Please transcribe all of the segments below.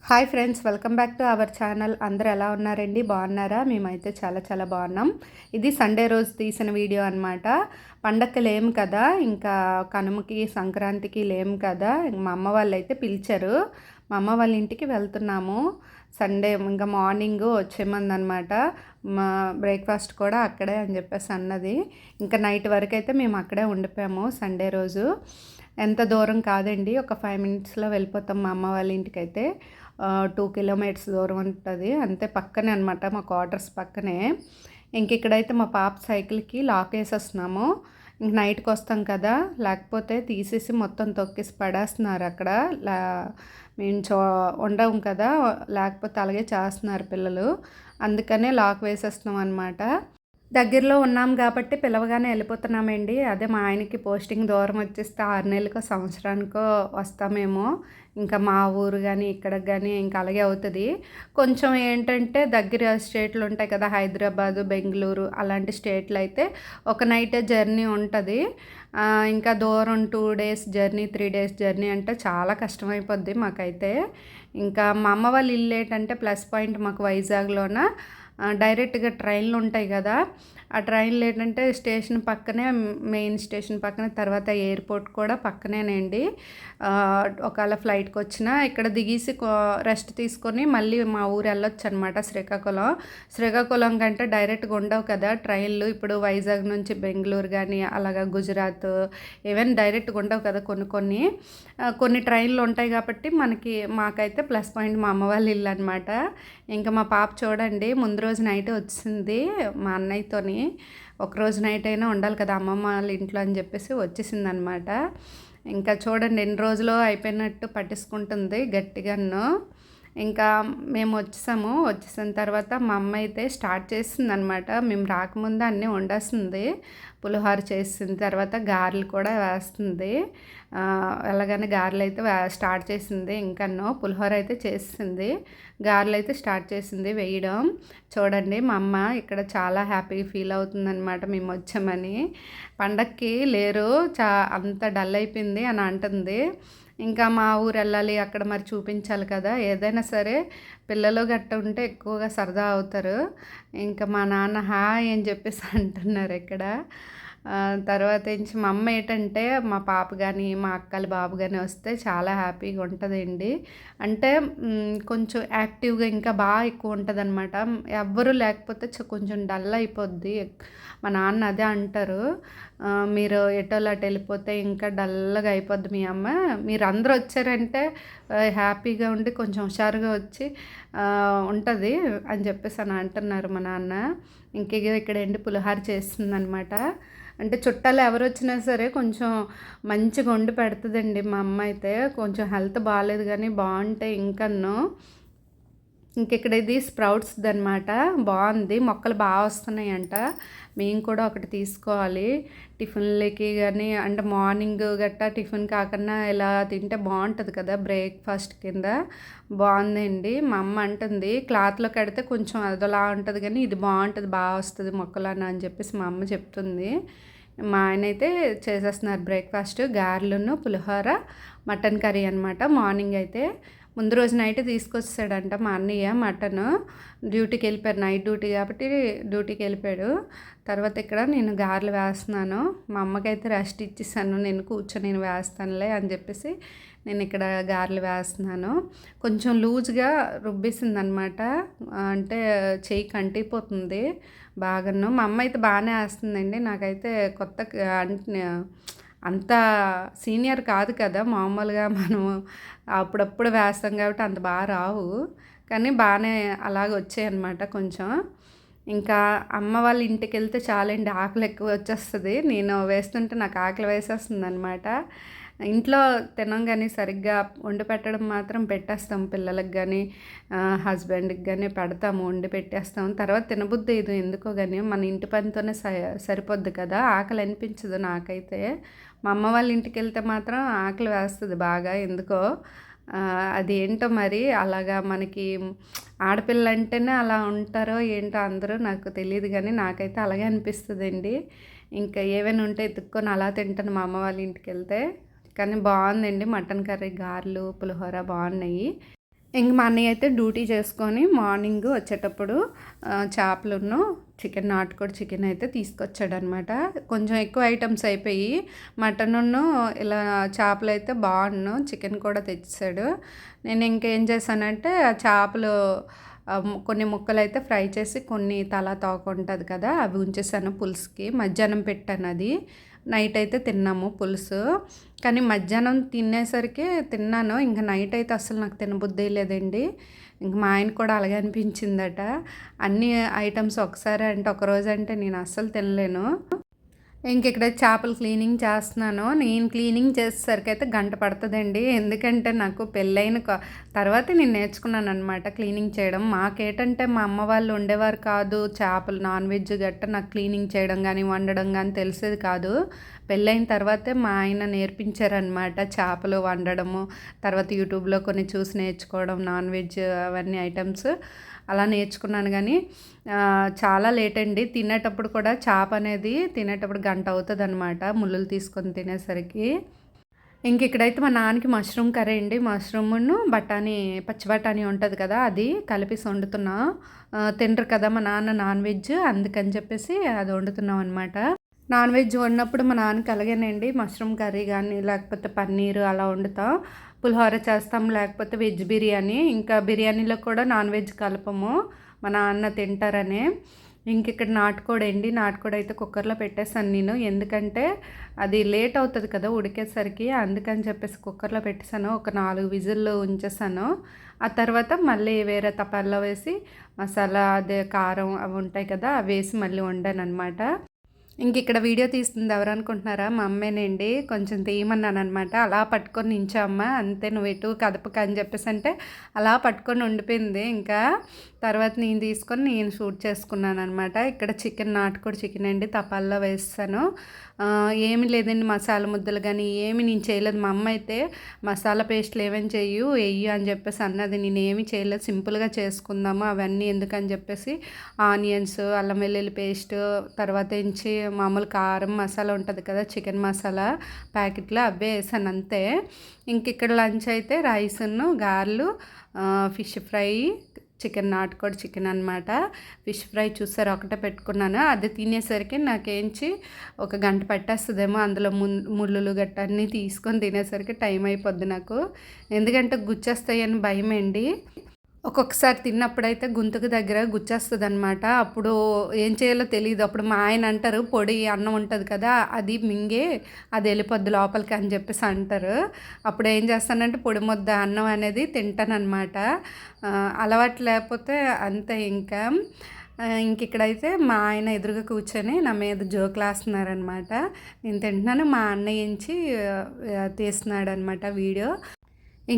Hi friends, welcome back to our channel. అందరూ ఎలా ఉన్నారండి? బాగున్నారా? మేమైతే చాలా చాలా బాగున్నాం. ఇది సండే రోజు తీసిన వీడియో అనమాట. పండగకి లేము కదా, ఇంకా కనుమకి సంక్రాంతికి లేము కదా, మా అమ్మ వాళ్ళు అయితే పిలిచారు. మా అమ్మ వాళ్ళ ఇంటికి వెళ్తున్నాము. సండే ఇంకా మార్నింగ్ వచ్చేమందనమాట. మా బ్రేక్ఫాస్ట్ కూడా అక్కడే అని చెప్పేసి అన్నది. ఇంకా నైట్ వరకు అయితే మేము అక్కడే ఉండిపోయాము. సండే రోజు ఎంత దూరం కాదండి, ఒక 5 మినిట్స్లో వెళ్ళిపోతాం మా అమ్మ వాళ్ళ ఇంటికైతే. 2 కిలోమీటర్స్ దూరం ఉంటుంది, అంతే పక్కనే అనమాట, మా క్వార్టర్స్ పక్కనే. ఇంక ఇక్కడైతే మా పాప సైకిల్కి లాక్ వేసేస్తున్నాము. ఇంక నైట్కి వస్తాం కదా, లేకపోతే తీసేసి మొత్తం తొక్కేసి పడేస్తున్నారు అక్కడ. మేము ఉండము కదా, లేకపోతే అలాగే చేస్తున్నారు పిల్లలు. అందుకనే లాక్ వేసేస్తున్నాం అనమాట. దగ్గరలో ఉన్నాం కాబట్టి పిలవగానే వెళ్ళిపోతున్నామండి. అదే మా ఆయనకి పోస్టింగ్ దూరం వచ్చేస్తే 6 నెలలకో సంవత్సరానికో వస్తామేమో. ఇంకా మా ఊరు కానీ ఇక్కడికి కానీ ఇంకా అలాగే అవుతుంది. కొంచెం ఏంటంటే దగ్గర స్టేట్లు ఉంటాయి కదా, హైదరాబాదు, బెంగళూరు అలాంటి స్టేట్లు అయితే ఒక నైటే జర్నీ ఉంటుంది. ఇంకా దూరం 2 డేస్ జర్నీ, 3 డేస్ జర్నీ అంటే చాలా కష్టమైపోద్ది మాకైతే. ఇంకా మా అమ్మ వాళ్ళ ఇల్లు ఏంటంటే ప్లస్ పాయింట్, మాకు వైజాగ్లోన డైరెక్ట్గా ట్రైన్లు ఉంటాయి కదా. ఆ ట్రైన్లు ఏంటంటే స్టేషన్ పక్కనే, మెయిన్ స్టేషన్ పక్కనే, తర్వాత ఎయిర్పోర్ట్ కూడా పక్కనేనండి. ఒకవేళ ఫ్లైట్కి వచ్చినా ఇక్కడ దిగేసి రెస్ట్ తీసుకొని మళ్ళీ మా ఊరు వెళ్ళొచ్చు అనమాట, శ్రీకాకుళం. శ్రీకాకుళం కంటే డైరెక్ట్గా ఉండవు కదా ట్రైన్లు. ఇప్పుడు వైజాగ్ నుంచి బెంగళూరు కానీ అలాగా గుజరాత్ ఈవెన్ డైరెక్ట్గా ఉండవు కదా, కొన్ని ట్రైన్లు ఉంటాయి కాబట్టి మాకైతే ప్లస్ పాయింట్ మా అమ్మ వాళ్ళ ఇల్లు అనమాట. ఇంకా మా పాప చూడండి, ముందు రోజు నైట్ వచ్చింది మా అన్నయ్యతోని. ఒకరోజు నైట్ అయినా ఉండాలి కదా అమ్మమ్మ వాళ్ళ ఇంట్లో అని చెప్పేసి వచ్చేసింది అనమాట. ఇంకా చూడండి ఎన్ని రోజులు అయిపోయినట్టు పట్టించుకుంటుంది గట్టిగాను. ఇంకా మేము వచ్చేసిన తర్వాత మా అమ్మ అయితే స్టార్ట్ చేసింది అనమాట. మేము రాకముందే అన్నీ వండేస్తుంది. పులిహోర చేసిన తర్వాత గారెలు కూడా వేస్తుంది. ఎలాగని గారెలు అయితే స్టార్ట్ చేసింది. ఇంకన్నో పులిహోర అయితే చేసింది, గారెలు అయితే స్టార్ట్ చేసింది వేయడం. చూడండి మా అమ్మ ఇక్కడ చాలా హ్యాపీగా ఫీల్ అవుతుందన్నమాట మేము వచ్చామని. పండక్కి లేరు, అంత డల్ అయిపోయింది అని అంటుంది. ఇంకా మా ఊరు వెళ్ళాలి, అక్కడ మరి చూపించాలి కదా, ఏదైనా సరే పిల్లలు గట్ట ఉంటే ఎక్కువగా సరదా అవుతారు. ఇంకా మా నాన్న హాయ్ అని చెప్పేసి అంటున్నారు ఇక్కడ. తర్వాత నుంచి మా అమ్మ ఏంటంటే మా పాప కానీ మా అక్కల బాబు కానీ వస్తే చాలా హ్యాపీగా ఉంటుందండి. అంటే కొంచెం యాక్టివ్గా ఇంకా బాగా ఎక్కువ ఉంటుంది అనమాట. ఎవ్వరూ లేకపోతే కొంచెం డల్ అయిపోద్ది. మా నాన్న అదే అంటారు, మీరు ఎటోళ్ళు అటు వెళ్ళిపోతే ఇంకా డల్గా అయిపోద్ది మీ అమ్మ, మీరు అందరూ వచ్చారంటే హ్యాపీగా ఉండి కొంచెం హుషారుగా వచ్చి ఉంటుంది అని చెప్పేసి అని అంటున్నారు మా నాన్న. ఇక్కడ ఏంటి పులిహోర చేస్తుందనమాట. అంటే చుట్టాలు ఎవరు వచ్చినా సరే కొంచెం మంచిగా వండి పెడుతుందండి మా అమ్మ అయితే. కొంచెం హెల్త్ బాగాలేదు కానీ బాగుంటాయి ఇంకన్నో. ఇక్కడ ఇది స్ప్రౌట్స్ది అనమాట, బాగుంది, మొక్కలు బాగా వస్తున్నాయంట. మేము కూడా ఒకటి తీసుకోవాలి టిఫిన్లకి కానీ, అంటే మార్నింగ్ గట్టా టిఫిన్ కాకుండా ఇలా తింటే బాగుంటుంది కదా బ్రేక్ఫాస్ట్ కింద. బాగుందండి. మా అమ్మ అంటుంది క్లాత్లో కడితే కొంచెం అదోలా ఉంటుంది కానీ ఇది బాగుంటుంది, బాగా వస్తుంది మొక్కలు అని చెప్పేసి మా అమ్మ చెప్తుంది. మా ఆయన అయితే చేసేస్తున్నారు బ్రేక్ఫాస్ట్, గారెలను పులిహోర మటన్ కర్రీ అనమాట. మార్నింగ్ అయితే ముందు రోజు నైట్ తీసుకొచ్చాడంట మా అన్నయ్య మటన్. డ్యూటీకి వెళ్ళిపోయాడు, నైట్ డ్యూటీ కాబట్టి డ్యూటీకి వెళ్ళిపోయాడు. తర్వాత ఇక్కడ నేను గారెలు వేస్తున్నాను. మా అమ్మకైతే రెస్ట్ ఇచ్చేసాను, నేను వేస్తానులే అని చెప్పేసి నేను ఇక్కడ గారెలు వేస్తున్నాను. కొంచెం లూజ్గా రుబ్బేసింది అనమాట, అంటే చెయ్యి కంటిపోతుంది బాగాను. మా అమ్మ అయితే బాగానే వేస్తుందండి. నాకైతే అంత సీనియర్ కాదు కదా, మామూలుగా మనము అప్పుడప్పుడు వేస్తాం కాబట్టి అంత బాగా రావు, కానీ బాగానే అలాగ వచ్చాయి అన్నమాట కొంచెం. ఇంకా అమ్మ వాళ్ళ ఇంటికి వెళ్తే చాలండి, ఆకలి ఎక్కువ వచ్చేస్తుంది. నేను వేస్తుంటే నాకు ఆకలి వేసేస్తుంది అనమాట. ఇంట్లో తినం కానీ సరిగ్గా వండి పెట్టడం మాత్రం పెట్టేస్తాం, పిల్లలకు కానీ హస్బెండ్కి కానీ పెడతాము, వండి పెట్టేస్తాము. తర్వాత తినబుద్ధి ఇది ఎందుకో కానీ, మన ఇంటి పనితోనే సరిపోద్ది కదా, ఆకలి అనిపించదు నాకైతే. మా అమ్మ వాళ్ళ ఇంటికి వెళ్తే మాత్రం ఆకలి వేస్తుంది బాగా ఎందుకో. అది ఏంటో మరి అలాగా, మనకి ఆడపిల్ల అంటేనే అలా ఉంటారో ఏంటో అందరూ, నాకు తెలియదు కానీ నాకైతే అలాగే అనిపిస్తుందండి. ఇంకా ఏవైనా ఉంటే ఎత్తుక్కొని అలా తింటాను మా అమ్మ వాళ్ళ ఇంటికి వెళ్తే. కానీ బాగుందండి మటన్ కర్రీ, గారెలు, పులిహోర బాగున్నాయి. ఇంక మా అన్నయ్య అయితే డ్యూటీ చేసుకొని మార్నింగ్ వచ్చేటప్పుడు చేపలును చికెన్, నాటుకోడి చికెన్ అయితే తీసుకొచ్చాడనమాట. కొంచెం ఎక్కువ ఐటమ్స్ అయిపోయి మటనును ఇలా చేపలు అయితే బాగుండు, చికెన్ కూడా తెచ్చేసాడు. నేను ఇంకేం చేశానంటే ఆ చేపలు కొన్ని ముక్కలు అయితే ఫ్రై చేసి కొన్ని తల తోక ఉంటుంది కదా అవి ఉంచేసాను పులుసుకి. మధ్యాహ్నం పెట్టాను, అది నైట్ అయితే తిన్నాము పులుసు. కానీ మధ్యాహ్నం తినేసరికి తిన్నాను, ఇంకా నైట్ అయితే అసలు నాకు తినబుద్ధి లేదండి. ఇంక మా ఆయన కూడా అలాగే అనిపించిందట. అన్ని ఐటమ్స్ ఒకసారి అంటే ఒకరోజు అంటే నేను అస్సలు తినలేను. ఇక్కడ చేపలు క్లీనింగ్ చేస్తున్నాను. నేను క్లీనింగ్ చేసేసరికి అయితే గంట పడుతుందండి. ఎందుకంటే నాకు పెళ్ళైన తర్వాత నేను నేర్చుకున్నాను అనమాట క్లీనింగ్ చేయడం. మాకేంటంటే మా అమ్మ వాళ్ళు ఉండేవారు కాదు, చేపలు నాన్ వెజ్ గట్ట నాకు క్లీనింగ్ చేయడం కానీ వండడం కానీ తెలిసేది కాదు. పెళ్ళైన తర్వాతే మా ఆయన నేర్పించారనమాట చేపలు వండడము. తర్వాత యూట్యూబ్లో కొన్ని చూసి నేర్చుకోవడం, నాన్ వెజ్ అవన్నీ ఐటమ్స్ అలా నేర్చుకున్నాను. కానీ చాలా లేట్ అండి. తినేటప్పుడు కూడా చేప అనేది తినేటప్పుడు గంట అవుతుంది అనమాట ముళ్ళులు తీసుకొని తినేసరికి. ఇక్కడైతే మా నాన్నకి మష్రూమ్ కర్రీ అండి. మష్రూమ్ను బఠానీ, పచ్చి బఠానీ ఉంటుంది కదా అది కలిపి వండుతున్నా. తినరు కదా మా నాన్న నాన్ వెజ్, అందుకని చెప్పేసి అది వండుతున్నాం అనమాట. నాన్ వెజ్ వండినప్పుడు మా నాన్నకి అలాగేనండి, మష్రూమ్ కర్రీ కానీ లేకపోతే పన్నీరు అలా వండుతాం. పులిహోర చేస్తాం, లేకపోతే వెజ్ బిర్యానీ. ఇంకా బిర్యానీలో కూడా నాన్ వెజ్ కలపము, మా నాన్న తింటారని. ఇక్కడ నాటుకోడి అండి. నాటుకోడి అయితే కుక్కర్లో పెట్టేసాను నేను, ఎందుకంటే అది లేట్ అవుతుంది కదా ఉడికేసరికి, అందుకని చెప్పేసి కుక్కర్లో పెట్టేశాను. ఒక 4 విజిల్లు ఉంచేసాను. ఆ తర్వాత మళ్ళీ వేరే తపాల్లో వేసి మసాలా అదే కారం అవి ఉంటాయి కదా అవి వేసి మళ్ళీ వండాను అనమాట. ఇక్కడ వీడియో తీస్తుంది ఎవరు అనుకుంటున్నారా? మా అమ్మేనండి. కొంచెం తీయమన్నాను అనమాట. అలా పట్టుకొని నించోమ్మ, అంతే నువ్వు ఎటు కదపక అని చెప్పేసి అంటే అలా పట్టుకొని ఉండిపోయింది. ఇంకా తర్వాత నేను తీసుకొని నేను షూట్ చేసుకున్నాను అనమాట. ఇక్కడ చికెన్, నాటుకోడి చికెన్ అండి, తపాల్లో వేస్తాను. ఏమి లేదండి, మసాలా ముద్దలు కానీ ఏమి నేను చేయలేదు. మా అమ్మ అయితే మసాలా పేస్ట్లు ఏమేమి వెయ్యి అని చెప్పేసి అన్నది. నేను ఏమి చేయలేదు, సింపుల్గా చేసుకుందాము అవన్నీ ఎందుకని చెప్పేసి ఆనియన్స్, అల్లం వెల్లుల్లి పేస్ట్, తర్వాత ఎంచి మామూలు కారం మసాలా ఉంటుంది కదా చికెన్ మసాలా ప్యాకెట్లో అవే వేసాను అంతే. ఇక్కడ లంచ్ అయితే రైస్ను, గారెలు, ఫిష్ ఫ్రై, చికెన్, నాటుకోడి చికెన్ అనమాట. ఫిష్ ఫ్రై చూసారు ఒకటే పెట్టుకున్నాను. అది తినేసరికి నాకేంచి ఒక గంట పట్టేస్తుందేమో, అందులో ముళ్ళులు గట్ట అన్నీ తీసుకొని తినేసరికి టైం అయిపోద్ది నాకు. ఎందుకంటే గుచ్చేస్తాయని భయమండి. ఒక్కొక్కసారి తిన్నప్పుడైతే గొంతుకు దగ్గర గుచ్చేస్తుంది అనమాట. అప్పుడు ఏం చేయాలో తెలియదు. అప్పుడు మా ఆయన అంటారు, పొడి అన్నం ఉంటుంది కదా అది మింగే అది వెళ్ళిపోద్ది లోపలికి అని చెప్పేసి అంటారు. అప్పుడు ఏం చేస్తానంటే పొడి ముద్ద అన్నం అనేది తింటానమాట. అలవాటు లేకపోతే అంతే. ఇక్కడైతే మా ఆయన ఎదురుగా కూర్చొని నా మీద జోకులు వేస్తున్నారనమాట. నేను తింటున్నాను, మా అన్నయ్య తీస్తున్నాడు అనమాట వీడియో.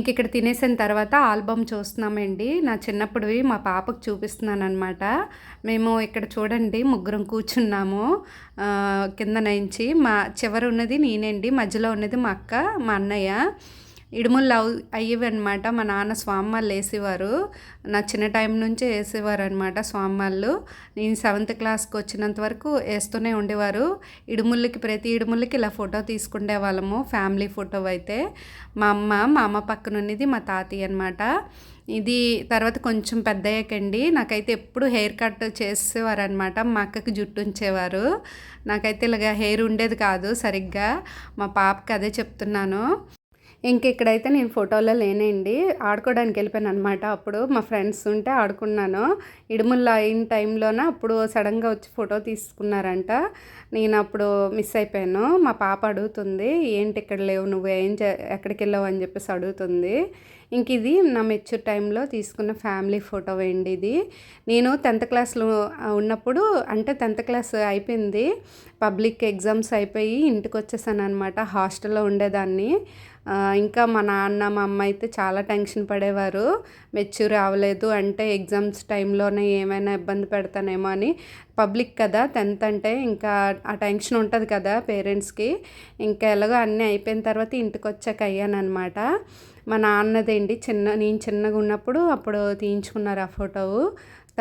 ఇక్కడ తినేసిన తర్వాత ఆల్బమ్ చూస్తున్నామండి. నా చిన్నప్పుడువి మా పాపకు చూపిస్తున్నాను అనమాట. మేము ఇక్కడ చూడండి ముగ్గురం కూర్చున్నాము. కింద నుంచి మా చివర ఉన్నది నేనండి, మధ్యలో ఉన్నది మా అక్క, మా అన్నయ్య. ఇడుములు అయ్యేవి అనమాట. మా నాన్న స్వామిమాలు వేసేవారు, నా చిన్న టైం నుంచే వేసేవారు అనమాట స్వామిమాలు. నేను 7th క్లాస్కి వచ్చినంత వరకు వేస్తూనే ఉండేవారు. ప్రతి ఇడుములకి ఇలా ఫోటో తీసుకుండే వాళ్ళము, ఫ్యామిలీ ఫోటో అయితే. మా అమ్మ పక్కన ఉన్నది మా తాతయ్య అనమాట. ఇది తర్వాత కొంచెం పెద్దయ్యాకండి నాకైతే ఎప్పుడు హెయిర్ కట్ చేసేవారు అనమాట. మా అక్కకి జుట్టు ఉంచేవారు, నాకైతే ఇలాగ హెయిర్ ఉండేది కాదు సరిగ్గా. మా పాపకి అదే చెప్తున్నాను. ఇక్కడైతే నేను ఫోటోలో లేనండి, ఆడుకోవడానికి వెళ్ళిపోయాను అనమాట. అప్పుడు మా ఫ్రెండ్స్ ఉంటే ఆడుకున్నాను. ఇడుముల్లో అయిన టైంలోన అప్పుడు సడన్గా వచ్చి ఫోటో తీసుకున్నారంట. నేను అప్పుడు మిస్ అయిపోయాను. మా పాప అడుగుతుంది, ఏంటి ఇక్కడ లేవు, నువ్వు ఎక్కడికి వెళ్ళావు అని చెప్పేసి అడుగుతుంది. ఇది నా మెచ్యూర్ టైంలో తీసుకున్న ఫ్యామిలీ ఫోటో అండి. ఇది నేను 10th క్లాస్లో ఉన్నప్పుడు, అంటే 10th క్లాస్ అయిపోయింది, పబ్లిక్ ఎగ్జామ్స్ అయిపోయి ఇంటికి వచ్చేసాను అనమాట. హాస్టల్లో ఉండేదాన్ని. ఇంకా మా నాన్న మా అమ్మ అయితే చాలా టెన్షన్ పడేవారు, మెచ్యూర్ అవ్వలేదు అంటే ఎగ్జామ్స్ టైంలోనే ఏమైనా ఇబ్బంది పెడతానేమో అని. పబ్లిక్ కదా 10th అంటే ఇంకా ఆ టెన్షన్ ఉంటుంది కదా పేరెంట్స్కి. ఎలాగో అన్నీ అయిపోయిన తర్వాత ఇంటికి వచ్చాక అయ్యానమాట. మా నాన్నదేంటి నేను చిన్నగా ఉన్నప్పుడు అప్పుడు తీయించుకున్నారు ఆ ఫోటో.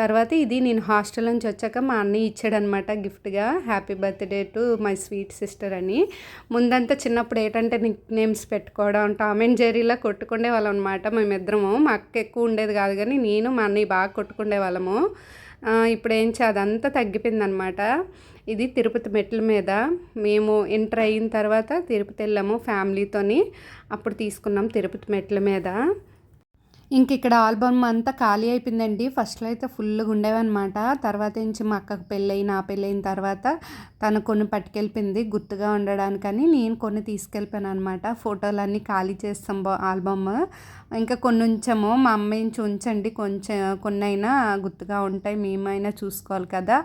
తర్వాత ఇది నేను హాస్టల్ నుంచి వచ్చాక మా అన్నయ్య ఇచ్చాడనమాట గిఫ్ట్గా, happy birthday to my sweet sister అని. ముందంతా చిన్నప్పుడు ఏంటంటే నిక్ నేమ్స్ పెట్టుకోవడం, టామ్ అండ్ జెర్రీలా కొట్టుకునే వాళ్ళం అనమాట మేమిద్దరము. మా అక్క ఎక్కువ ఉండేది కాదు కానీ నేను మా అన్నయ్య బాగా కొట్టుకునే వాళ్ళము. ఇప్పుడు అదంతా తగ్గిపోయిందనమాట. ఇది తిరుపతి మెట్ల మీద మేము ఎంటర్ అయిన తర్వాత తిరుపతి వెళ్ళాము ఫ్యామిలీతోని. అప్పుడు తీసుకున్నాం తిరుపతి మెట్ల మీద. ఇంక ఇక్కడ ఆల్బమ్ అంతా ఖాళీ అయిపోయిందండి. ఫస్ట్లో అయితే ఫుల్గా ఉండేవన్నమాట. తర్వాత నుంచి మా అక్కకు నా పెళ్ళైన తర్వాత తను కొన్ని పట్టుకెళ్ళిపోయింది గుర్తుగా ఉండడానికని. నేను కొన్ని తీసుకెళ్ళిపోయాను అనమాట. ఫోటోలన్నీ ఖాళీ చేస్తాం ఆల్బమ్. ఇంకా కొన్ని ఉంచాము. మా అమ్మ ఉంచండి, కొంచెం కొన్నైనా గుర్తుగా ఉంటాయి, మేమైనా చూసుకోవాలి కదా,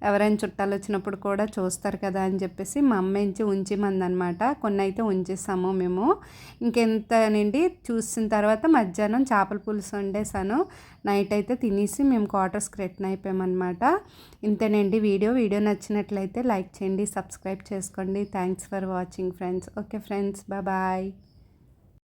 ఎవరైనా చుట్టాలు వచ్చినప్పుడు కూడా చూస్తారు కదా అని చెప్పేసి మా అమ్మ ఉంచిమందనమాట. కొన్ని అయితే ఉంచేసాము మేము. ఇంకెంతనండి చూసిన తర్వాత మధ్యాహ్నం చేపల పులుసు వండేసాను. నైట్ అయితే తినేసి మేము క్వార్టర్స్కి రిటర్న్ అయిపోయామన్నమాట. ఇంతేనండి వీడియో నచ్చినట్లయితే లైక్ చేయండి, సబ్స్క్రైబ్ చేసుకోండి. Thanks for watching friends. Okay friends, bye.